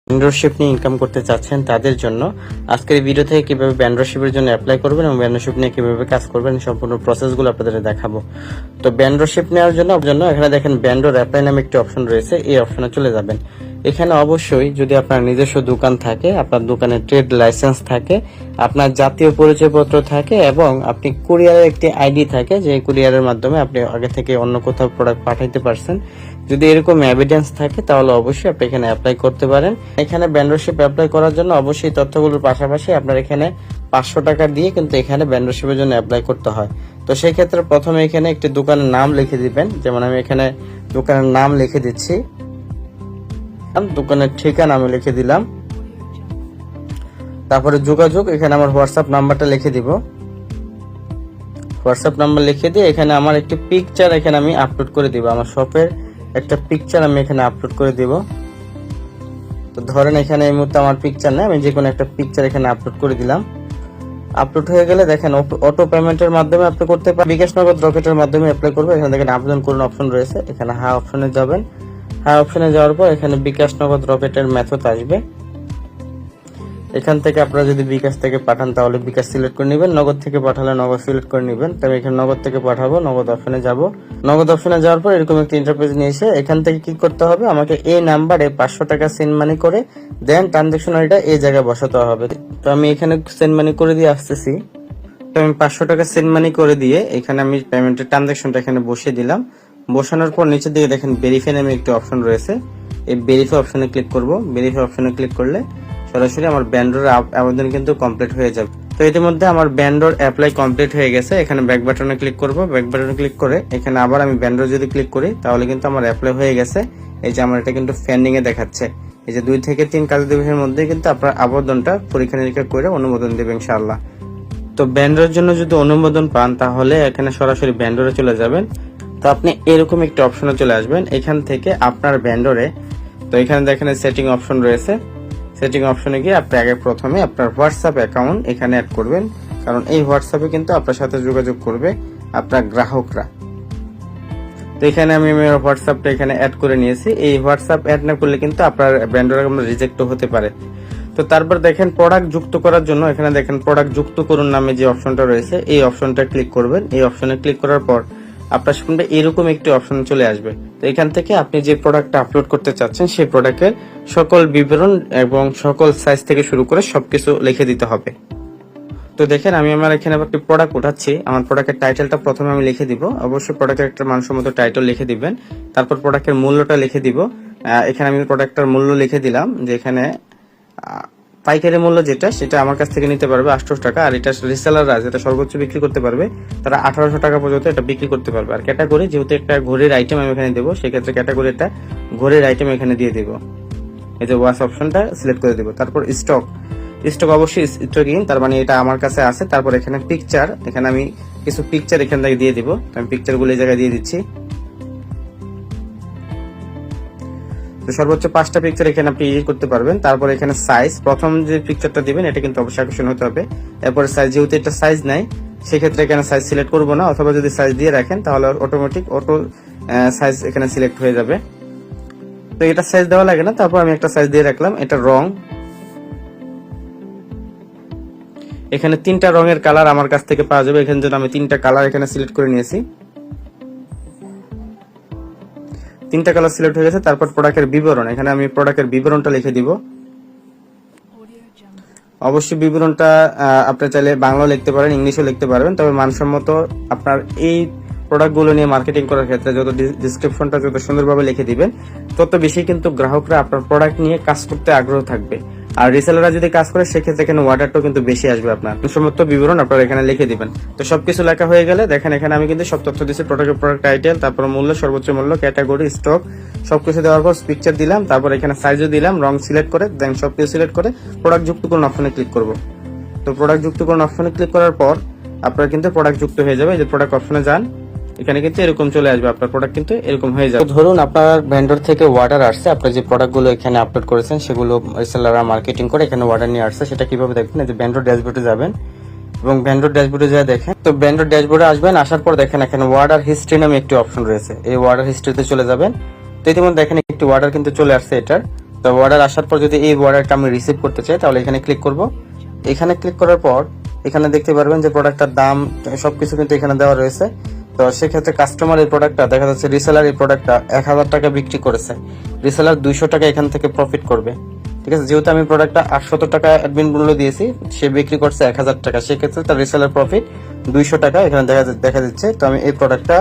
Mentorship নিয়ে income করতে চাচ্ছেন তাদের জন্য আজকের এই ভিডিও থেকে কিভাবে মেন্টরশিপের জন্য অ্যাপ্লাই করবেন এবং মেন্টরশিপ নিয়ে কিভাবে কাজ করবেন সম্পূর্ণ প্রসেসগুলো আপনাদের দেখাবো। তো মেন্টরশিপ নেওয়ার জন্য এখানে দেখেন মেন্টর অ্যাপ্লাই নামে একটি অপশন রয়েছে, এই অপশনে চলে যাবেন। এখানে অবশ্যই যদি আপনার নিজস্ব দোকান থাকে, আপনার দোকানে ট্রেড লাইসেন্স থাকে, আপনার জাতীয় পরিচয়পত্র থাকে এবং আপনি কুরিয়ারের একটি আইডি থাকে, যে কুরিয়ারের মাধ্যমে আপনি আগে থেকে অন্য কোথাও প্রোডাক্ট পাঠাইতে পারছেন, যদি এরকম এভিডেন্স থাকে তাহলে অবশ্যই আপনি এখানে অ্যাপ্লাই করতে পারেন। এখানে মেন্টরশিপ অ্যাপ্লাই করার জন্য অবশ্যই তথ্যগুলোর পাশাপাশি আপনার এখানে 500 টাকা দিয়ে কিন্তু এখানে মেন্টরশিপের জন্য অ্যাপ্লাই করতে হয়। তো সেই ক্ষেত্রে প্রথমে এখানে একটি দোকানের নাম লিখে দিবেন, যেমন আমি এখানে দোকানের নাম লিখে দিচ্ছি, দোকানের ঠিকানা আমি লিখে দিলাম, তারপরে যোগাযোগ, এখানে আমার হোয়াটসঅ্যাপ নাম্বারটা লিখে দিব। হোয়াটসঅ্যাপ নাম্বার লিখে দিয়ে এখানে আমার একটি পিকচার এখানে আমি আপলোড করে দিব, আমার শপের একটা পিকচার আমি এখানে আপলোড করে দিব। তো ধরেন এখানে এই মুহূর্তে আমার পিকচার নেই, আমি যে কোনো একটা পিকচার এখানে আপলোড করে দিলাম। আপলোড হয়ে গেলে দেখেন অটো পেমেন্টের মাধ্যমে আপনি করতে পারেন, বিকাশ নগদ রকেটের মাধ্যমে অ্যাপ্লাই করবে। এখানে দেখেন আবেদন করুন অপশন রয়েছে, এখানে হ্যাঁ অপশনে যাবেন। হ্যাঁ অপশনে যাওয়ার পর এখানে বিকাশ নগদ রকেটের মেথড আসবে। এখান থেকে আপনারা যদি বিকাশ থেকে পাঠান তাহলে বিকাশ সিলেক্ট করে নেবেন, নগদ থেকে পাঠালে নগদ সিলেক্ট করে নেবেন। তবে এখানে নগদ থেকে পাঠাবো, নগদ অপশনে যাব। নগদ অপশনে যাওয়ার পর এরকম একটা ইন্টারফেস নিয়ে এসে এখান থেকে কি করতে হবে, আমাকে এই নাম্বারে 500 টাকা সেন্ড মানি করে দেন ট্রানজাকশন আইডিটা এই জায়গায় বসাতে হবে। তো আমি এখানে সেন্ড মানি করে দিয়ে আসতেছি। তো আমি 500 টাকা সেন্ড মানি করে দিয়ে এখানে আমি পেমেন্টের ট্রানজাকশনটা এখানে বসিয়ে দিলাম। বসানোর পর নিচের দিকে দেখেন ভেরিফাই নামে একটি অপশন রয়েছে, এই ভেরিফাই অপশনে ক্লিক করব। ভেরিফাই অপশনে ক্লিক করলে সরাসরি আমার ভেন্ডর আবেদন কিন্তু কমপ্লিট হয়ে যাবে। তো ইতিমধ্যে আমার ভেন্ডর অ্যাপ্লাই কমপ্লিট হয়ে গেছে। এখানে ব্যাক বাটনে ক্লিক করব, ব্যাক বাটনে ক্লিক করে এখানে আবার আমি ভেন্ডর যদি ক্লিক করি তাহলে কিন্তু আমার অ্যাপ্লাই হয়ে গেছে। এই যে আমার এটা কিন্তু পেন্ডিং এ দেখাচ্ছে। এই যে 2 থেকে 3 কাজ দিবসের মধ্যে কিন্তু আপনার আবেদনটা পরীক্ষা নিরীক্ষা করে অনুমোদন দেবে ইনশাআল্লাহ। তো ভেন্ডরের জন্য যদি অনুমোদন পান তাহলে এখানে সরাসরি ভেন্ডরে চলে যাবেন। তো আপনি এরকম একটা অপশনে চলে আসবেন, এখান থেকে আপনার ভেন্ডরে, তো এখানে দেখেন সেটিং অপশন রয়েছে, সেটিং অপশনে গিয়ে আপনি আগে প্রথমে আপনার হোয়াটসঅ্যাপ অ্যাকাউন্ট এখানে অ্যাড করবেন, কারণ এই হোয়াটসঅ্যাপে কিন্তু আপনার সাথে যোগাযোগ করবে আপনার গ্রাহকরা। তো এখানে আমি আমার হোয়াটসঅ্যাপটা এখানে অ্যাড করে নিয়েছি। এই হোয়াটসঅ্যাপ অ্যাড না করলে কিন্তু আপনার ভেন্ডর রিজেক্টও হতে পারে। তো তারপর দেখেন প্রোডাক্ট যুক্ত করার জন্য এখানে দেখেন প্রোডাক্ট যুক্ত করুন নামে যে অপশনটা রয়েছে, এই অপশনটা ক্লিক করবেন। এই অপশনে ক্লিক করার পর আপনার সামনে এরকম একটি অপশন চলে আসবে। তো এখান থেকে আপনি যে প্রোডাক্টটা আপলোড করতে চাচ্ছেন সেই প্রোডাক্টের সকল বিবরণ এবং সকল সাইজ থেকে শুরু করে সবকিছু লিখে দিতে হবে। তো দেখেন আমি আমার এখানে একটি প্রোডাক্ট উঠাচ্ছি, আমার প্রোডাক্টের টাইটেলটা প্রথমে আমি লিখে দিব। অবশ্যই প্রোডাক্টের একটা মানসম্মত টাইটেল লিখে দিবেন, তারপর প্রোডাক্টের মূল্যটা লিখে দিব। এখানে আমি প্রোডাক্টটার মূল্য লিখে দিলাম, যে এখানে পাইকারি মূল্য যেটা সেটা আমার কাছ থেকে নিতে পারবে 800 টাকা, আর এটা রিসেলাররা যেটা সর্বোচ্চ বিক্রি করতে পারবে তারা 1800 টাকা পর্যন্ত এটা বিক্রি করতে পারবে। আর ক্যাটাগরি যেহেতু একটা ঘড়ির আইটেম আমি এখানে দেবো, সেক্ষেত্রে ক্যাটাগরি একটা ঘড়ির আইটেম এখানে দিয়ে দিব। এই যে ওয়াশ অপশনটা সিলেক্ট করে দিব। তারপর স্টক অবশ্যই স্টকিং, তার মানে এটা আমার কাছে আছে। তারপর এখানে পিকচার, এখানে আমি কিছু পিকচার এখান থেকে দিয়ে দিব, আমি পিকচারগুলো এই জায়গায় দিয়ে দিচ্ছি। তো সর্বোচ্চ 5টা পিকচার এখানে আপনি ইউজ করতে পারবেন। তারপর এখানে সাইজ, প্রথম যে পিকচারটা দিবেন এটা কিন্তু অবশ্যই আকর্ষণ হতে হবে। এরপর সাইজ, যেহেতু এটা সাইজ নাই সেক্ষেত্রে এখানে সাইজ সিলেক্ট করব না, অথবা যদি সাইজ দিয়ে রাখেন তাহলে অটোমেটিক সাইজ এখানে সিলেক্ট হয়ে যাবে। তো এটা সাইজ দেওয়া লাগে না, তারপর আমি একটা সাইজ দিয়ে রাখলাম। এটা রং, এখানে 3টা রঙের কালার আমার কাছ থেকে পাওয়া যাবে, এখানে জন্য আমি 3টা কালার এখানে সিলেক্ট করে নিয়েছি। 3টা কালার সিলেক্ট হয়ে গেছে। তারপর প্রোডাক্টের বিবরণ, এখানে আমি প্রোডাক্টের বিবরণটা লিখে দিব। অবশ্যই বিবরণটা আপনি চাইলে বাংলাও লিখতে পারেন, ইংলিশও লিখতে পারবেন, তবে মানসম্মত আপনার এই প্রোডাক্টগুলো নিয়ে মার্কেটিং করার ক্ষেত্রে যত ডিসক্রিপশনটা যত সুন্দরভাবে লিখে দিবেন তত বেশি কিন্তু গ্রাহকরা আপনার প্রোডাক্ট নিয়ে কাজ করতে আগ্রহ থাকবে। আর রিসেলাররা যদি কাজ করে সেক্ষেত্রে এখানে অর্ডারটাও কিন্তু বেশি আসবে। আপনার মানসম্মত বিবরণ আপনারা এখানে লিখে দিবেন। তো সবকিছু লেখা হয়ে গেলে দেখেন এখানে আমি কিন্তু সব তথ্য দিচ্ছি, প্রোডাক্ট টাইটেল, তারপর মূল্য, সর্বোচ্চ মূল্য, ক্যাটাগরি, স্টক, সবকিছু দেওয়ার পর পিকচার দিলাম, তারপর এখানে সাইজও দিলাম, রং সিলেক্ট করে দেন সবকিছু সিলেক্ট করে প্রোডাক্ট যুক্ত করুন অপশনে ক্লিক করব। তো প্রোডাক্ট যুক্ত করুন অপশনে ক্লিক করার পর আপনার কিন্তু প্রোডাক্ট যুক্ত হয়ে যাবে। এই যে প্রোডাক্ট অপশনে যান, এখানে কিন্তু এরকম চলে আসবে, আপনার প্রোডাক্ট কিন্তু এরকম হয়ে যাবে। ধরুন আপনার ভেন্ডর থেকে অর্ডার আসছে, আপনি যে প্রোডাক্টগুলো এখানে আপলোড করেছেন সেগুলো রিসেলাররা মার্কেটিং করে এখানে অর্ডার নিয়ে আসছে, সেটা কিভাবে দেখবেন? এই যে ভেন্ডর ড্যাশবোর্ডে যাবেন এবং ভেন্ডর ড্যাশবোর্ডে যা দেখেন, তো ভেন্ডর ড্যাশবোর্ডে আসবেন, আসার পর দেখেন এখানে অর্ডার হিস্ট্রি নামে একটি অপশন রয়েছে, এই অর্ডার হিস্ট্রিতে চলে যাবেন। তো ইতিমধ্যে দেখেন একটি অর্ডার কিন্তু চলে আসছে এটার। তো অর্ডার আসার পর যদি এই অর্ডারটা আমি রিসিভ করতে চাই তাহলে এখানে ক্লিক করব। এখানে ক্লিক করার পর এখানে দেখতে পারবেন যে প্রোডাক্টটার দাম সবকিছু কিন্তু এখানে দেওয়া রয়েছে। তো সেক্ষেত্রে কাস্টমার এই প্রোডাক্টটা দেখা যাচ্ছে রিসেলার এই প্রোডাক্টটা 1000 টাকা বিক্রি করেছে, রিসেলার 200 টাকা এখান থেকে প্রফিট করবে। ঠিক আছে, যেহেতু আমি প্রোডাক্টটা 800 টাকা অ্যাডমিন মূল্য দিয়েছি, সে বিক্রি করছে 1000 টাকা, সেক্ষেত্রে তার রিসেলার প্রফিট 200 টাকা এখানে দেখা দিচ্ছে। তো আমি এই প্রোডাক্টটা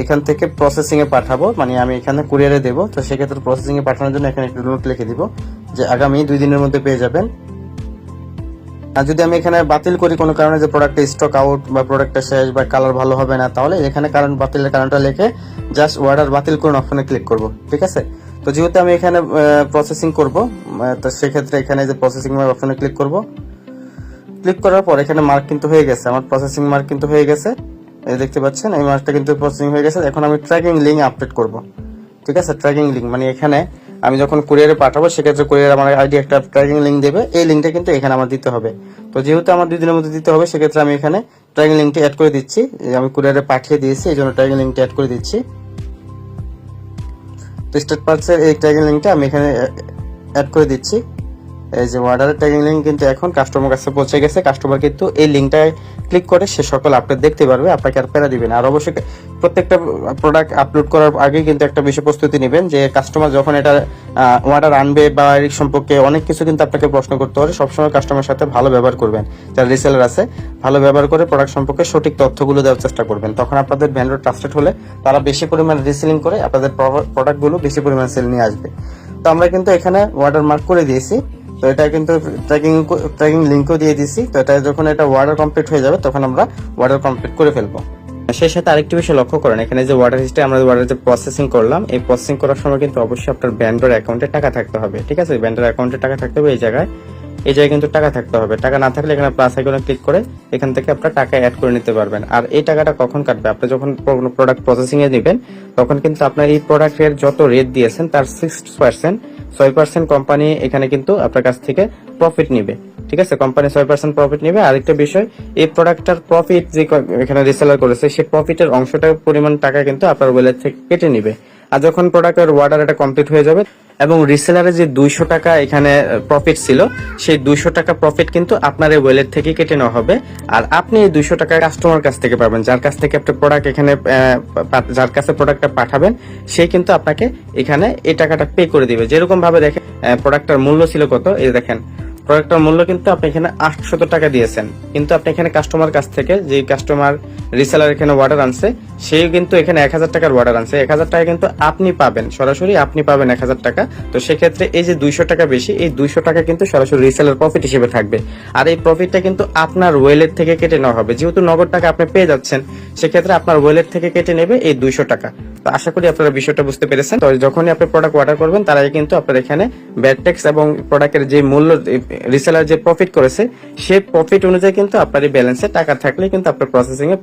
এখান থেকে প্রসেসিং এ পাঠাবো, মানে আমি এখানে কুরিয়ারে দেবো। তো সেক্ষেত্রে প্রসেসিং এ পাঠানোর জন্য এখানে একটা নোট লিখে দিব যে আগামী 2 দিনের মধ্যে পেয়ে যাবেন। আর যদি আমি এখানে বাতিল করি কোনো কারণে, যে প্রোডাক্টটা স্টক আউট বা প্রোডাক্টটা শেষ বা কালার ভালো হবে না, তাহলে এখানে কারণ বাতিলের কারণটা লিখে জাস্ট অর্ডার বাতিল করুন অপশনে ক্লিক করব। ঠিক আছে, তো যেহেতু আমি এখানে প্রসেসিং করব, তো সেক্ষেত্রে এখানে যে প্রসেসিং অপশনে ক্লিক করব। ক্লিক করার পর এখানে মার্ক কিন্তু হয়ে গেছে, আমার প্রসেসিং মার্ক কিন্তু হয়ে গেছে, এই দেখতে পাচ্ছেন এই মার্কটা কিন্তু প্রসেসিং হয়ে গেছে। এখন আমি ট্র্যাকিং লিঙ্ক আপডেট করব। ঠিক আছে, ট্র্যাকিং লিঙ্ক মানে এখানে আমি যখন কুরিয়ারে পাঠাবো সেক্ষেত্রে কুরিয়ার আমার আইডি একটা ট্র্যাকিং লিঙ্ক দেবে, এই লিঙ্কটা কিন্তু এখানে আমার দিতে হবে। তো যেহেতু আমার 2 দিনের মধ্যে দিতে হবে, সেক্ষেত্রে আমি এখানে ট্র্যাকিং লিঙ্কটি অ্যাড করে দিচ্ছি। আমি কুরিয়ারে পাঠিয়ে দিয়েছি, এই জন্য ট্র্যাকিং লিঙ্কটি অ্যাড করে দিচ্ছি। তো স্টেট পার্টসের এই ট্র্যাকিং লিঙ্কটা আমি এখানে অ্যাড করে দিচ্ছি। এই যে অর্ডারের ট্র্যাকিং লিঙ্ক কিন্তু এখন কাস্টমার কাছে পৌঁছে গেছে। কাস্টমার কিন্তু এই লিঙ্কটায় ক্লিক করে সে সকল আপডেট দেখতে পারবে, আপনাকে আর প্যারা দিবেন। আর অবশ্যই প্রত্যেকটা প্রোডাক্ট আপলোড করার আগে কিন্তু একটা বিষয় প্রস্তুতি নেবেন, যে কাস্টমার যখন এটা অর্ডার আনবে বা এর সম্পর্কে অনেক কিছু কিন্তু আপনাকে প্রশ্ন করতে পারে। সবসময় কাস্টমারের সাথে ভালো ব্যবহার করবেন, যারা রিসেলার আছে ভালো ব্যবহার করে প্রোডাক্ট সম্পর্কে সঠিক তথ্যগুলো দেওয়ার চেষ্টা করবেন। তখন আপনাদের ভেন্ডর ট্রাস্টেড হলে তারা বেশি পরিমাণ রিসেলিং করে আপনাদের প্রোডাক্টগুলো বেশি পরিমাণ সেল নিয়ে আসবে। তো আমরা কিন্তু এখানে অর্ডার মার্ক করে দিয়েছি, তো এটা কিন্তু ট্র্যাকিং লিঙ্কও দিয়ে দিছি। তো এটা যখন এটা অর্ডার কমপ্লিট হয়ে যাবে তখন আমরা অর্ডার কমপ্লিট করে ফেলবো। সেই সাথে আরেকটি বিষয় লক্ষ্য করেন, এখানে যে অর্ডার হিস্ট্রি আমরা অর্ডার যে প্রসেসিং করলাম, এই প্রসেসিং করার সময় কিন্তু অবশ্যই আপনার ভেন্ডর অ্যাকাউন্টে টাকা থাকতে হবে। ঠিক আছে, ভেন্ডর অ্যাকাউন্টে টাকা থাকতে হবে, এই জায়গায় কিন্তু টাকা থাকতে হবে। টাকা না থাকলে এখানে প্লাস আইকনে ক্লিক করে এখান থেকে আপনার টাকা অ্যাড করে নিতে পারবেন। আর এই টাকাটা কখন কাটবে, আপনি যখন প্রোডাক্ট প্রসেসিং এ নেবেন তখন কিন্তু আপনার এই প্রোডাক্টের যত রেট দিয়েছেন তার 6% কোম্পানি এখানে কিন্তু আপনার কাছ থেকে প্রফিট নিবে। ঠিক আছে, কোম্পানি 6% প্রফিট নিবে। আরেকটা বিষয়, এই প্রোডাক্টটার প্রফিট যে এখানে রিসেলার করেছে সেই প্রফিটের অংশটা পরিমাণ টাকা কিন্তু আপনার ওয়ালেট থেকে কেটে নিবে। আর যখন প্রোডাক্টের অর্ডার এটা কমপ্লিট হয়ে যাবে এবং রিসেলারের যে 200 টাকা এখানে প্রফিট ছিল, সেই 200 টাকা প্রফিট কিন্তু আপনার এই ওয়ালেট থেকে কেটে নেওয়া হবে। আর আপনি এই 200 টাকা কাস্টমার কাছ থেকে পাবেন, যার কাছ থেকে আপনি প্রোডাক্ট এখানে যার কাছে প্রোডাক্টটা পাঠাবেন সেই কিন্তু আপনাকে এখানে এই টাকাটা পে করে দিবে। যেরকম ভাবে দেখেন প্রোডাক্টটার মূল্য ছিল কত, এই দেখেন প্রোডাক্টটার মূল্য কিন্তু আপনি এখানে 800 টাকা দিয়েছেন, কিন্তু আপনি এখানে কাস্টমার কাছ থেকে যে কাস্টমার রিসেলার এখানে অর্ডার আনছে সেই কিন্তু এখানে 1000 টাকার অর্ডার আনছে, 1000 টাকা কিন্তু আপনি পাবেন, সরাসরি আপনি পাবেন 1000 টাকা। তো সেক্ষেত্রে এই যে 200 টাকা বেশি, এই 200 টাকা কিন্তু সরাসরি রিসেলার প্রফিট হিসেবে থাকবে। আর এই প্রফিটটা কিন্তু আপনার ওয়ালেট থেকে কেটে নেওয়া হবে, যেহেতু নগদ টাকা আপনি পেয়ে যাচ্ছেন সেক্ষেত্রে আপনার ওয়ালেট থেকে কেটে নেবে এই 200 টাকা। তো আশা করি আপনারা বিষয়টা বুঝতে পেরেছেন। তো যখনই আপনি প্রোডাক্ট অর্ডার করবেন তারাই কিন্তু আপনার এখানে ব্যাড ট্যাক্স এবং প্রোডাক্টের যে মূল্য রিসেলার যে প্রফিট করেছে সেই প্রফিট অনুযায়ী কিন্তু আপনার এই ব্যালেন্সে টাকা থাকলে কিন্তু আপনার প্রসেসিং এ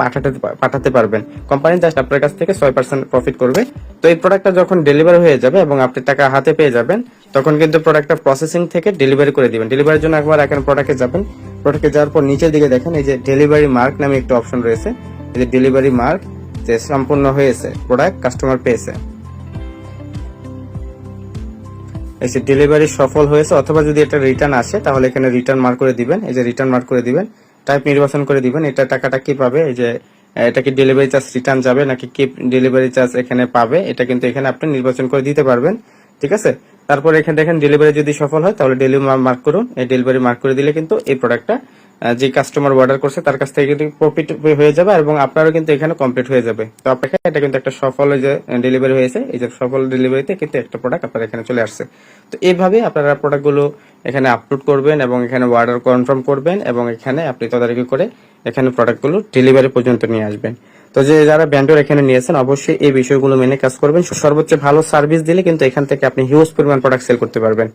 পাঠাতে পারবেন। কোম্পানি জাস্ট আপনার কাছ থেকে 6% প্রফিট করবে। তো এই প্রোডাক্টটা যখন ডেলিভারি হয়ে যাবে এবং আপনি টাকা হাতে পেয়ে যাবেন তখন কিন্তু প্রোডাক্টটা প্রসেসিং থেকে ডেলিভারি করে দিবেন। ডেলিভারির জন্য একবার এখন প্রোডাক্টে যাবেন, প্রোডাক্টে যাওয়ার পর নিচের দিকে দেখেন এই যে ডেলিভারি মার্ক নামে একটা অপশন রয়েছে, এই যে ডেলিভারি মার্ক যে সম্পূর্ণ হয়েছে, প্রোডাক্ট কাস্টমার পেয়েছে, এই যে ডেলিভারি সফল হয়েছে। অথবা যদি এটা রিটার্ন আসে তাহলে এখানে রিটার্ন মার্ক করে দিবেন, এই যে রিটার্ন মার্ক করে দিবেন, টাইপ নির্বাচন করে দিবেন। এটা টাকাটা কি পাবে, এই যে এটা কি ডেলিভারি চার্জ রিটার্ন যাবে নাকি কি ডেলিভারি চার্জ এখানে পাবে, এটা কিন্তু এখানে আপনি নির্বাচন করে দিতে পারবেন। ঠিক আছে, তারপর এখানে দেখেন ডেলিভারি যদি সফল হয় তাহলে ডেলিভারি মার্ক করুন। এই ডেলিভারি মার্ক করে দিলে কিন্তু এই প্রোডাক্টটা যে কাস্টমার অর্ডার করছে তার কাছ থেকে কিন্তু প্রফিট হয়ে যাবে এবং আপনারও কিন্তু এখানে কমপ্লিট হয়ে যাবে। তো আপনাকে এটা কিন্তু একটা সফল যে ডেলিভারি হয়েছে, এই যে সফল ডেলিভারিতে কিন্তু একটা প্রোডাক্ট আপনার এখানে চলে আসছে। তো এইভাবে আপনারা প্রোডাক্টগুলো এখানে আপলোড করবেন এবং এখানে অর্ডার কনফার্ম করবেন এবং এখানে আপনি তদারকি করে এখানে প্রোডাক্টগুলো ডেলিভারি পর্যন্ত নিয়ে আসবেন। তো যে যারা ভেন্ডর এখানে নিয়েছেন অবশ্যই এই বিষয়গুলো মেনে কাজ করবেন। সর্বোচ্চ ভালো সার্ভিস দিলে কিন্তু এখান থেকে আপনি হিউজ পরিমাণ প্রোডাক্ট সেল করতে পারবেন।